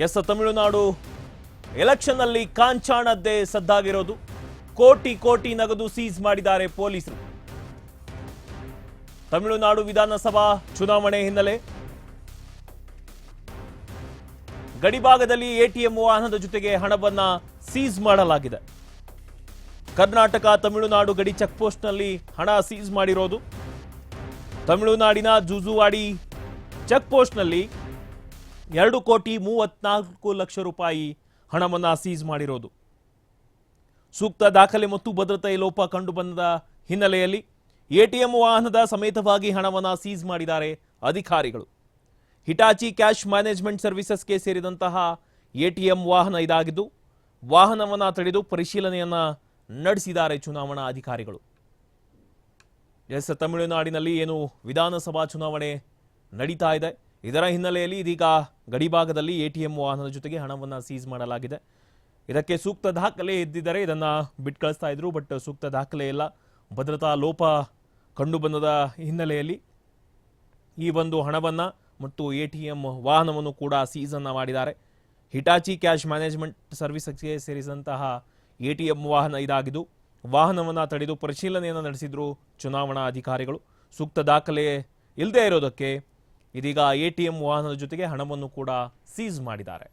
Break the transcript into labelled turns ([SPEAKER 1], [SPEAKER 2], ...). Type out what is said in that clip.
[SPEAKER 1] S, Tamil Nadu election ಅಲ್ಲಿ ಕಾಂಚಾಣದ್ದೇ ಸದ್ದಾಗಿರೋದು. ಕೋಟಿ ಕೋಟಿ ನಗದು ಸೀಸ್ ಮಾಡಿದ್ದಾರೆ ಪೊಲೀಸರು. ತಮಿಳುನಾಡು ವಿಧಾನಸಭಾ ಚುನಾವಣೆ ಹಿನ್ನೆಲೆ ಗಡಿಭಾಗದಲ್ಲಿ ಎಟಿಎಂ ವಾಹನದ ಜೊತೆಗೆ ಹಣವನ್ನ ಸೀಸ್ ಮಾಡಲಾಗಿದೆ. ಕರ್ನಾಟಕ ತಮಿಳುನಾಡು ಗಡಿ ಚೆಕ್ಪೋಸ್ಟ್ನಲ್ಲಿ ಹಣ ಸೀಸ್ ಮಾಡಿರೋದು. ತಮಿಳುನಾಡಿನ ಜುಜುವಾಡಿ ಚೆಕ್ಪೋಸ್ಟ್ನಲ್ಲಿ 2,34,00,000 ರೂಪಾಯಿ ಹಣವನ್ನ ಸೀಸ್ ಮಾಡಿರೋದು. ಸೂಕ್ತ ದಾಖಲೆ ಮತ್ತು ಭದ್ರತೆ ಲೋಪ ಕಂಡುಬಂದ ಹಿನ್ನೆಲೆಯಲ್ಲಿ ಎಟಿಎಂ ವಾಹನದ ಸಮೇತವಾಗಿ ಹಣವನ್ನ ಸೀಸ್ ಮಾಡಿದ್ದಾರೆ ಅಧಿಕಾರಿಗಳು. ಹಿಟಾಚಿ ಕ್ಯಾಶ್ ಮ್ಯಾನೇಜ್ಮೆಂಟ್ ಸರ್ವಿಸಸ್ಗೆ ಸೇರಿದಂತಹ ಎಟಿಎಂ ವಾಹನ ಇದಾಗಿದ್ದು, ವಾಹನವನ್ನ ತಡೆದು ಪರಿಶೀಲನೆಯನ್ನ ನಡೆಸಿದ್ದಾರೆ ಚುನಾವಣಾ ಅಧಿಕಾರಿಗಳು. ಎಸ್, ತಮಿಳುನಾಡಿನಲ್ಲಿ ಏನು ವಿಧಾನಸಭಾ ಚುನಾವಣೆ ನಡೀತಾ ಇದೆ, ಇದರ ಹಿನ್ನೆಲೆಯಲ್ಲಿ ಇದೀಗ ಗಡಿಭಾಗದಲ್ಲಿ ಎಟಿಎಂ ವಾಹನದ ಜೊತೆಗೆ ಹಣವನ್ನು ಸೀಸ್ ಮಾಡಲಾಗಿದೆ. ಇದಕ್ಕೆ ಸೂಕ್ತ ದಾಖಲೆ ಇದ್ದಿದ್ದರೆ ಇದನ್ನು ಬಿಟ್ಟು ಕಳಿಸ್ತಾ ಇದ್ರು, ಬಟ್ ಸೂಕ್ತ ದಾಖಲೆ ಇಲ್ಲ. ಭದ್ರತಾ ಲೋಪ ಕಂಡುಬಂದ ಹಿನ್ನೆಲೆಯಲ್ಲಿ ಈ ಒಂದು ಹಣವನ್ನು ಮತ್ತು ಎಟಿಎಂ ವಾಹನವನ್ನು ಕೂಡ ಸೀಸನ್ನು ಮಾಡಿದ್ದಾರೆ. ಹಿಟಾಚಿ ಕ್ಯಾಶ್ ಮ್ಯಾನೇಜ್ಮೆಂಟ್ ಸರ್ವಿಸ್ಗೆ ಸೇರಿದಂತಹ ಎಟಿಎಂ ವಾಹನ ಇದಾಗಿದ್ದು, ವಾಹನವನ್ನು ತಡೆದು ಪರಿಶೀಲನೆಯನ್ನು ನಡೆಸಿದ್ರು ಚುನಾವಣಾ ಅಧಿಕಾರಿಗಳು. ಸೂಕ್ತ ದಾಖಲೆ ಇಲ್ಲದೆ ಇರೋದಕ್ಕೆ ಇದೀಗ ಎಟಿಎಂ ವಾಹನದ ಜೊತೆಗೆ ಹಣವನ್ನು ಕೂಡ ಸೀಸ್ ಮಾಡಿದ್ದಾರೆ.